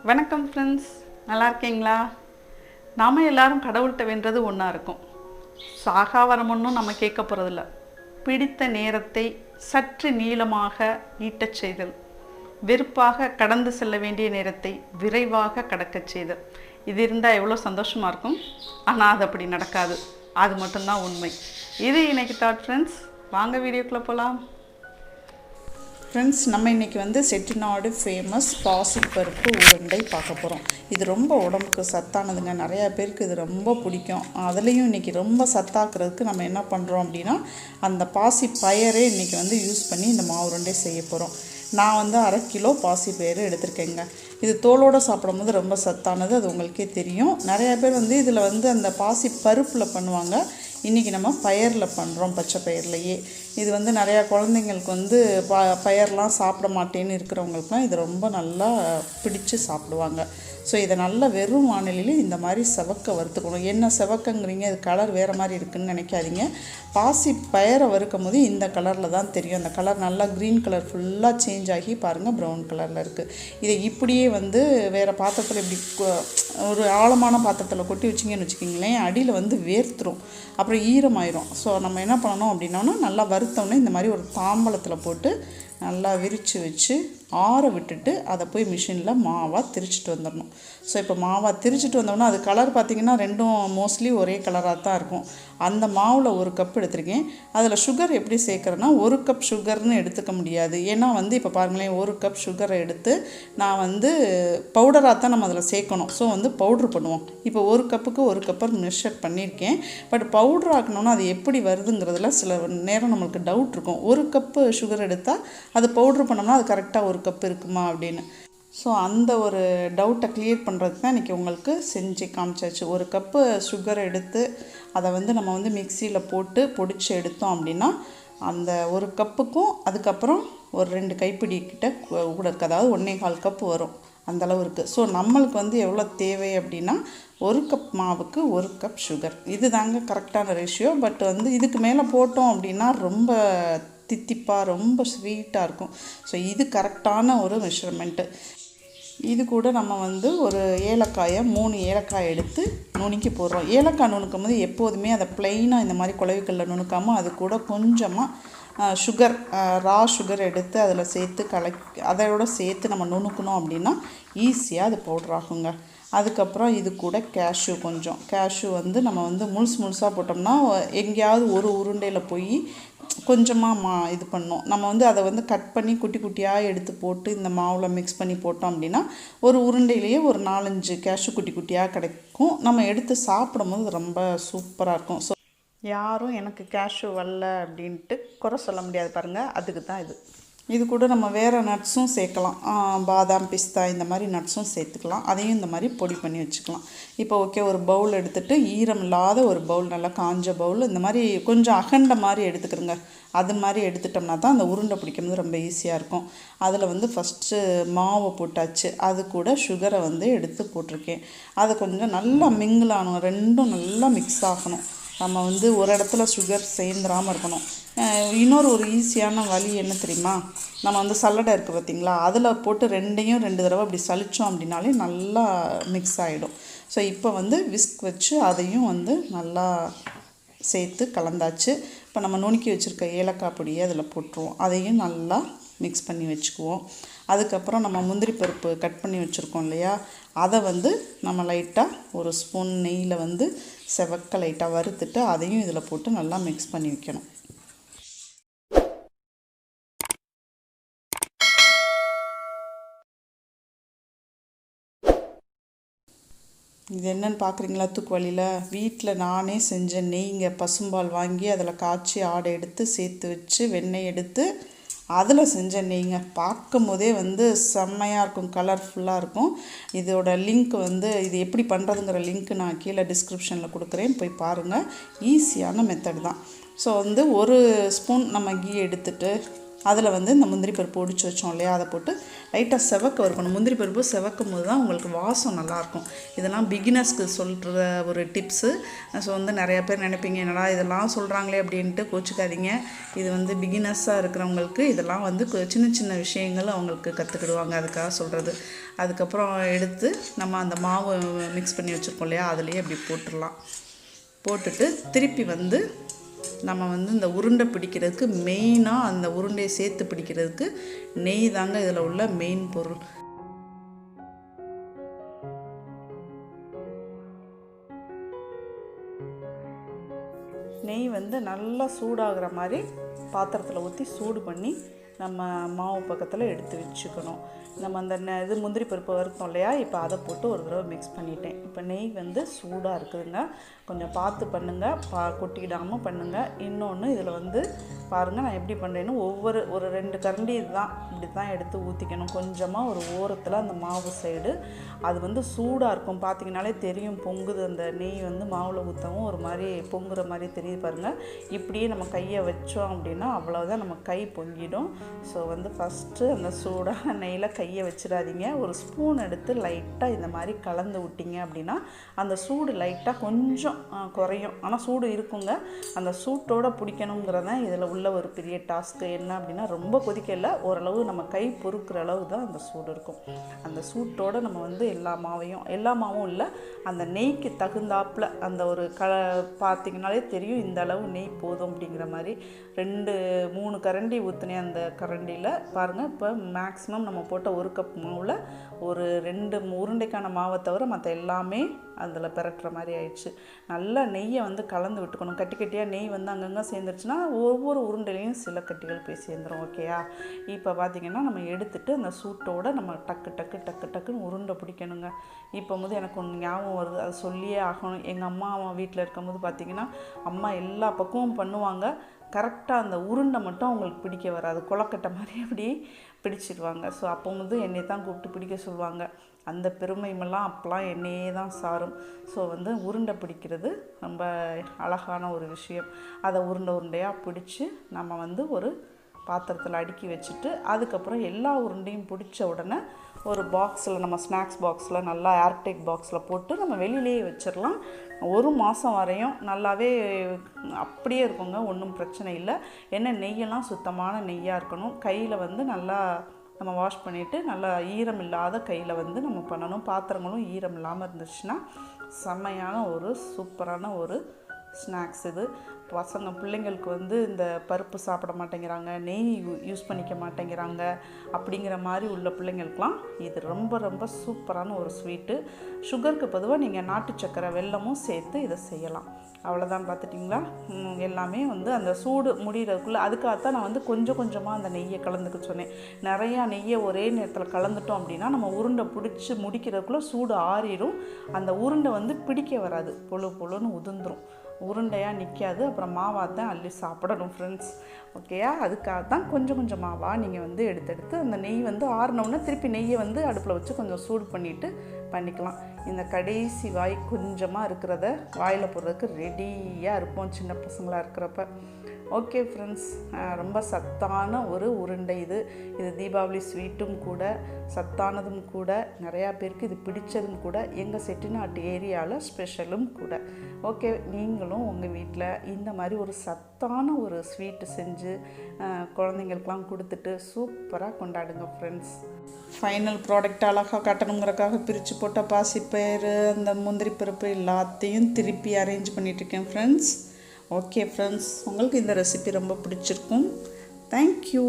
வணக்கம் ஃப்ரெண்ட்ஸ், நல்லா இருக்கீங்களா? நாம் எல்லாரும் கடவுள்கிட்ட வேண்டது ஒன்றா இருக்கும். சாகா வரம் ஒன்றும் நம்ம கேட்க போகிறதில்ல. பிடித்த நேரத்தை சற்று நீளமாக ஈட்டச் செய்தல், வெறுப்பாக கடந்து செல்ல வேண்டிய நேரத்தை விரைவாக கடக்கச் செய்தல். இது இருந்தால் எவ்வளோ சந்தோஷமாக இருக்கும். ஆனால் அது அப்படி நடக்காது. அது மட்டும்தான் உண்மை. இது இன்னைக்கு தாட் ஃப்ரெண்ட்ஸ். வாங்க வீடியோக்குள்ளே போகலாம். ஃப்ரெண்ட்ஸ், நம்ம இன்றைக்கி செட்டிநாடு ஃபேமஸ் பாசிப்பருப்பு உருண்டை பார்க்க போகிறோம். இது ரொம்ப உடம்புக்கு சத்தானதுங்க. நிறையா பேருக்கு இது ரொம்ப பிடிக்கும். அதுலேயும் இன்றைக்கி ரொம்ப சத்தாக்குறதுக்கு நம்ம என்ன பண்ணுறோம் அப்படின்னா, அந்த பாசி பயரே இன்றைக்கி யூஸ் பண்ணி இந்த மாவு உருண்டை செய்ய போகிறோம். நான் 1/2 கிலோ பாசி பயிறு எடுத்திருக்கேங்க. இது தோலோடு சாப்பிடும்போது ரொம்ப சத்தானது, அது உங்களுக்கே தெரியும். நிறையா பேர் இதில் அந்த பாசி பருப்பில் பண்ணுவாங்க. இன்றைக்கி நம்ம பயரில் பண்ணுறோம், பச்சை பயிர்லையே. இது நிறையா குழந்தைங்களுக்கு பயர்லாம் சாப்பிட மாட்டேன்னு இருக்கிறவங்களுக்குலாம் இது ரொம்ப நல்லா பிடிச்சு சாப்பிடுவாங்க. ஸோ இதை நல்லா வெறும் வானிலையில் இந்த மாதிரி செவக்க வறுத்துக்கணும். என்ன செவக்கங்கிறீங்க, இது கலர் வேறு மாதிரி இருக்குதுன்னு நினைக்காதீங்க. பாசி பயரை வறுக்கும் போது இந்த கலரில் தான் தெரியும். அந்த கலர் நல்லா க்ரீன் கலர் ஃபுல்லாக சேஞ்ச் ஆகி பாருங்கள், ப்ரௌன் கலரில் இருக்குது. இதை இப்படியே வேறு பாத்திரத்தில் இப்படி ஒரு ஆழமான பாத்திரத்தில் கொட்டி வச்சிங்கன்னு வச்சுக்கிங்களேன், அடியில் வேர்த்துரும், அப்புறம் ஈரமாயிரும். ஸோ நம்ம என்ன பண்ணணும் அப்படின்னோன்னா, நல்லா வறுத்தோன்னே இந்த மாதிரி ஒரு தாம்பலத்தில் போட்டு நல்லா விரித்து வச்சு ஆற விட்டுட்டு அதை போய் மிஷினில் மாவாக திரிச்சிட்டு வந்துடணும். ஸோ இப்போ மாவாக திரிச்சிட்டு வந்தோம்னா அது கலர் பார்த்திங்கன்னா ரெண்டும் மோஸ்ட்லி ஒரே கலராக தான் இருக்கும். அந்த மாவில் 1 கப் எடுத்திருக்கேன். அதில் சுகர் எப்படி சேர்க்குறேன்னா, 1 கப் சுகர்னு எடுத்துக்க முடியாது. ஏன்னா இப்போ பாருங்களேன், 1 கப் சுகரை எடுத்து நான் பவுடராக தான் நம்ம அதில் சேர்க்கணும். ஸோ பவுட்ரு பண்ணுவோம். இப்போ 1 கப்புக்கு 1 கப்பர் மெஷர் பண்ணியிருக்கேன். பட் பவுட்ரு ஆக்கணும்னா அது எப்படி வருதுங்கிறதுல சில நேரம் நம்மளுக்கு டவுட் இருக்கும். 1 கப்பு சுகர் எடுத்தால் அது பவுட்ரு பண்ணோம்னா அது கரெக்டாக 1 கப் இருக்குமா அப்படின்னு. ஸோ அந்த ஒரு டவுட்டை க்ளியர் பண்ணுறதுக்கு தான் இன்றைக்கி உங்களுக்கு செஞ்சு காமிச்சாச்சு. 1 கப்பு சுகர் எடுத்து அதை நம்ம மிக்சியில் போட்டு பொடிச்சு எடுத்தோம் அப்படின்னா அந்த 1 கப்புக்கும் அதுக்கப்புறம் ஒரு 2 கைப்பிடி கிட்ட கூட இருக்குது. அதாவது 1.25 கப்பு வரும், அந்தளவு இருக்குது. ஸோ நம்மளுக்கு எவ்வளோ தேவை அப்படின்னா, 1 கப் மாவுக்கு 1 கப் சுகர். இது தாங்க கரெக்டான ரேஷியோ. பட் இதுக்கு மேலே போட்டோம் அப்படின்னா ரொம்ப தித்திப்பாக ரொம்ப ஸ்வீட்டாக இருக்கும். ஸோ இது கரெக்டான ஒரு மெஷர்மெண்ட்டு. இது கூட நம்ம ஒரு ஏலக்காயை 3 ஏலக்காய் எடுத்து நுணுக்கி போடுறோம். ஏலக்காய் நுணுக்கும் போது எப்போதுமே அதை ப்ளைனாக இந்த மாதிரி குழவிக்கல்ல நுணுக்காமல் அது கூட கொஞ்சமாக சுகர், ரா சுகர் எடுத்து அதில் சேர்த்து அதோட சேர்த்து நம்ம நுணுக்கணும் அப்படின்னா ஈஸியாக அது பவுடர் ஆகுங்க. அதுக்கப்புறம் இது கூட கேஷ்யூ நம்ம முழுசாக போட்டோம்னா எங்கேயாவது ஒரு உருண்டையில் போய் கொஞ்சமாக இது பண்ணோம். நம்ம அதை கட் பண்ணி குட்டி குட்டியாக எடுத்து போட்டு இந்த மாவில் மிக்ஸ் பண்ணி போட்டோம் அப்படின்னா ஒரு உருண்டையிலேயே ஒரு 4-5 கேஷ்யூ குட்டி குட்டியாக கிடைக்கும். நம்ம எடுத்து சாப்பிடும்போது ரொம்ப சூப்பராக இருக்கும். ஸோ யாரும் எனக்கு கேஷ்யூ வரல அப்படின்ட்டு குறை சொல்ல முடியாது பாருங்கள், அதுக்கு தான் இது கூட நம்ம வேறு நட்ஸும் சேர்க்கலாம். பாதாம், பிஸ்தா இந்த மாதிரி நட்ஸும் சேர்த்துக்கலாம். அதையும் இந்த மாதிரி பொடி பண்ணி வச்சுக்கலாம். இப்போ ஓகே, ஒரு பவுல் எடுத்துகிட்டு ஈரம் இல்லாத ஒரு பவுல், நல்லா காஞ்ச பவுல், இந்த மாதிரி கொஞ்சம் அகண்ட மாதிரி எடுத்துக்கிறோங்க. அது மாதிரி எடுத்துட்டோம்னா தான் அந்த உருண்டை பிடிக்கும்போது ரொம்ப ஈஸியாக இருக்கும். அதில் ஃபஸ்ட்டு மாவை போட்டாச்சு. அது கூட சுகரை எடுத்து போட்டிருக்கேன். அதை கொஞ்சம் நல்லா மிங்கிள் ஆகணும், ரெண்டும் நல்லா மிக்ஸ் ஆகணும். நம்ம ஒரு இடத்துல சுகர் சேர்ந்துடாமல் இருக்கணும். இன்னொரு ஒரு ஈஸியான வழி என்ன தெரியுமா, நம்ம சல்லடை இருக்குது பார்த்திங்களா, அதில் போட்டு 2 தடவை அப்படி சலித்தோம் அப்படின்னாலே நல்லா மிக்ஸ் ஆகிடும். ஸோ இப்போ விஸ்க் வச்சு அதையும் நல்லா சேர்த்து கலந்தாச்சு. இப்போ நம்ம நுணுக்கி வச்சுருக்க ஏலக்காய் பொடியை அதில் போட்டுருவோம். அதையும் நல்லா மிக்ஸ் பண்ணி வச்சுக்குவோம். அதுக்கப்புறம் நம்ம முந்திரி பருப்பு கட் பண்ணி வச்சுருக்கோம் இல்லையா, அதை நம்ம லைட்டாக ஒரு ஸ்பூன் நெய்யில் செவக்க லைட்டாக வறுத்துட்டு அதையும் இதில் போட்டு நல்லா மிக்ஸ் பண்ணி வைக்கணும். இது என்னென்னு பார்க்குறீங்களா? தூக்கு வழியில் வீட்டில் நானே செஞ்ச நெய்ங்க. பசும்பால் வாங்கி அதில் காய்ச்சி ஆடை எடுத்து சேர்த்து வச்சு வெண்ணெய் எடுத்து அதில் செஞ்ச நெய்ங்க. பார்க்கும் போதே செம்மையாக இருக்கும், கலர்ஃபுல்லாக இருக்கும். இதோட லிங்க் இது எப்படி பண்ணுறதுங்கிற லிங்க் நான் கீழே டிஸ்கிரிப்ஷனில் கொடுக்குறேன், போய் பாருங்கள். ஈஸியான மெத்தட் தான். ஸோ 1 ஸ்பூன் நம்ம கீ எடுத்துட்டு அதில் வந்து இந்த முந்திரி பருப்பு ஒடிச்சு வச்சோம் இல்லையா, அதை போட்டு லைட்டாக செவக்க வறுக்கணும். முந்திரி பருப்பு செவக்கும் போது தான் உங்களுக்கு வாசம் நல்லாயிருக்கும். இதெல்லாம் பிகினர்ஸ்க்கு சொல்கிற ஒரு டிப்ஸு. ஸோ வந்து நிறையா பேர் நினைப்பீங்க என்னடா இதெல்லாம் சொல்கிறாங்களே அப்படின்ட்டு கோச்சிக்காதீங்க. இது வந்து பிகினர்ஸாக இருக்கிறவங்களுக்கு இதெல்லாம் வந்து சின்ன சின்ன விஷயங்கள் அவங்களுக்கு கற்றுக்கிடுவாங்க, அதுக்காக சொல்கிறது. அதுக்கப்புறம் எடுத்து நம்ம அந்த மாவு மிக்ஸ் பண்ணி வச்சுருக்கோம் இல்லையா, அதுலேயே அப்படி போட்டுடலாம். போட்டுட்டு திருப்பி வந்து நம்ம வந்து இந்த உருண்டை பிடிக்கிறதுக்கு மெயினாக அந்த உருண்டையை சேர்த்து பிடிக்கிறதுக்கு நெய் தாங்க இதில் உள்ள மெயின் பொருள். நெய் வந்து நல்லா சூடாகிற மாதிரி பாத்திரத்தில் ஊற்றி சூடு பண்ணி நம்ம மாவு பக்கத்தில் எடுத்து வச்சுக்கணும். நம்ம அந்த இது முந்திரி பருப்பு வறுத்தோம் இல்லையா, இப்போ அதை போட்டு ஒரு தடவை மிக்ஸ் பண்ணிட்டேன். இப்போ நெய் வந்து சூடாக இருக்குதுங்க, கொஞ்சம் பார்த்து பண்ணுங்கள், கொட்டிக்கிடாமல் பண்ணுங்கள். இன்னொன்று இதில் வந்து பாருங்கள் நான் எப்படி பண்ணுறேன்னு ஒரு 2 கரண்டி இதுதான் இப்படி தான் எடுத்து ஊற்றிக்கணும். கொஞ்சமாக ஒரு ஓரத்தில் அந்த மாவு சைடு அது வந்து சூடாக இருக்கும், பார்த்திங்கனாலே தெரியும் பொங்குது. அந்த நெய் வந்து மாவில் ஊற்றவும் ஒரு மாதிரி பொங்குற மாதிரி தெரியுது பாருங்கள். இப்படியே நம்ம கையை வச்சோம் அப்படின்னா அவ்வளோதான், நம்ம கை பொங்கிடும். ஸோ வந்து ஃபஸ்ட்டு அந்த சூடாக நெய்யில் கையை வச்சிடாதீங்க. ஒரு ஸ்பூன் எடுத்து லைட்டாக இந்த மாதிரி கலந்து விட்டிங்க அப்படின்னா அந்த சூடு லைட்டாக கொஞ்சம் குறையும். ஆனால் சூடு இருக்குங்க, அந்த சூட்டோடு பிடிக்கணுங்கிறதான் இதில் உள்ள ஒரு பெரிய டாஸ்க்கு. என்ன அப்படின்னா ரொம்ப கொதிக்கல, ஓரளவு நம்ம கை பொறுக்கிற அளவு தான் அந்த சூடு இருக்கும். அந்த சூட்டோடு நம்ம வந்து எல்லா மாவும் இல்லை, அந்த நெய்க்கு தகுந்தாப்பில் அந்த ஒரு பார்த்திங்கனாலே தெரியும் இந்த அளவு நெய் போதும் அப்படிங்கிற மாதிரி. 2-3 கரண்டி ஊற்றினேன் அந்த கரண்டியில் பாருங்கள். இப்போ மேக்ஸிமம் நம்ம போட்ட 1 கப் மாவில் ஒரு 2 உருண்டைக்கான மாவை தவிர மற்ற எல்லாமே அதில் பெரட்டுற மாதிரி ஆயிடுச்சு. நல்லா நெய்யை வந்து கலந்து விட்டுக்கணும். கட்டி கட்டியாக நெய் வந்து அங்கங்கே சேர்ந்துருச்சுன்னா ஒவ்வொரு உருண்டையிலையும் சில கட்டிகள் போய் சேர்ந்துடும். ஓகேயா, இப்போ பார்த்திங்கன்னா நம்ம எடுத்துகிட்டு அந்த சூட்டோடு நம்ம டக்குன்னு உருண்டை பிடிக்கணுங்க. இப்போ வந்து எனக்கு ஒன்று ஞாபகம் வருது, அது சொல்லியே ஆகணும். எங்கள் அம்மா வீட்டில் இருக்கும்போது பார்த்திங்கன்னா அம்மா எல்லா பக்கமும் பண்ணுவாங்க, கரெக்டாக அந்த உருண்டை மட்டும் அவங்களுக்கு பிடிக்க வராது, கொலக்கட்டை மாதிரி அப்படி பிடிச்சிடுவாங்க. ஸோ அப்போ வந்து என்னை தான் கூப்பிட்டு பிடிக்க சொல்லுவாங்க. அந்த பெருமைமெல்லாம் அப்போலாம் என்னையே தான் சாரும். ஸோ வந்து உருண்டை பிடிக்கிறது ரொம்ப அழகான ஒரு விஷயம். அதை உருண்டையாக பிடிச்சி நம்ம வந்து ஒரு பாத்திரத்தில் அடுக்கி வச்சுட்டு அதுக்கப்புறம் எல்லா உருண்டையும் பிடிச்ச உடனே ஒரு பாக்ஸில், நம்ம ஸ்நாக்ஸ் பாக்ஸில், நல்லா ஏர்டைட் பாக்ஸில் போட்டு நம்ம வெளியிலேயே வச்சிடலாம். 1 மாதம் வரையும் நல்லாவே அப்படியே இருக்குங்க, ஒன்றும் பிரச்சனை இல்லை. ஏன்னா நெய்யெல்லாம் சுத்தமான நெய்யாக இருக்கணும். கையில் வந்து நல்லா நம்ம வாஷ் பண்ணிவிட்டு நல்லா ஈரம் இல்லாத கையில் வந்து நம்ம பண்ணணும். பாத்திரங்களும் ஈரம் இல்லாமல் இருந்துச்சுன்னா செம்மையான ஒரு சூப்பரான ஒரு ஸ்நாக்ஸ் இது. பிள்ளைங்களுக்கு வந்து இந்த பருப்பு சாப்பிட மாட்டேங்கிறாங்க, நெய் யூஸ் பண்ணிக்க மாட்டேங்கிறாங்க அப்படிங்கிற மாதிரி உள்ள பிள்ளைங்களுக்கெலாம் இது ரொம்ப சூப்பரான ஒரு ஸ்வீட்டு. சுகருக்கு பொதுவாக நீங்கள் நாட்டு சக்கரை வெல்லமும் சேர்த்து இதை செய்யலாம். அவ்வளோதான், பார்த்துட்டிங்களா? எல்லாமே வந்து அந்த சூடு முடிகிறதுக்குள்ளே, அதுக்காகத்தான் நான் வந்து கொஞ்சமாக அந்த நெய்யை கலந்துக்க சொன்னேன். நிறையா நெய்யை ஒரே நேரத்தில் கலந்துட்டோம் அப்படின்னா நம்ம உருண்டை பிடிச்சி முடிக்கிறதுக்குள்ளே சூடு ஆறிடும். அந்த உருண்டை வந்து பிடிக்க வராது, பொழுன்னு உதிர்ந்துடும், உருண்டையாக நிற்காது. அப்புறம் மாவாத்தான் அள்ளி சாப்பிடணும் ஃப்ரெண்ட்ஸ். ஓகேயா, அதுக்காக தான் கொஞ்சம் மாவாக நீங்கள் வந்து எடுத்து அந்த நெய் வந்து ஆறினோடனே திருப்பி நெய்யை வந்து அடுப்பில் வச்சு கொஞ்சம் சூடு பண்ணிவிட்டு பண்ணிக்கலாம். இந்த கடைசி வாய் கொஞ்சமாக இருக்கிறத வாயில் போடுறதுக்கு ரெடியாக இருப்போம் சின்ன பசங்களாக இருக்கிறப்ப. ஓகே ஃப்ரெண்ட்ஸ், ரொம்ப சத்தான ஒரு உருண்டை இது தீபாவளி ஸ்வீட்டும் கூட, சத்தானதும் கூட, நிறையா பேருக்கு இது பிடிச்சதும் கூட, எங்கள் செட்டிநாட்டு ஏரியாவில் ஸ்பெஷலும் கூட. ஓகே, நீங்களும் உங்கள் வீட்டில் இந்த மாதிரி ஒரு சத்தான ஒரு ஸ்வீட்டு செஞ்சு குழந்தைங்களுக்கெலாம் கொடுத்துட்டு சூப்பராக கொண்டாடுங்க ஃப்ரெண்ட்ஸ். ஃபைனல் ப்ராடக்ட் அழகாக காட்டணுங்கிறக்காக பிரித்து போட்ட பாசிப்பயிறு, அந்த முந்திரி பருப்பு எல்லாத்தையும் திருப்பி அரேஞ்ச் பண்ணிகிட்ருக்கேன் ஃப்ரெண்ட்ஸ். ஓகே ஃப்ரெண்ட்ஸ், உங்களுக்கு இந்த ரெசிபி ரொம்ப பிடிச்சிருக்கும். தேங்க்யூ.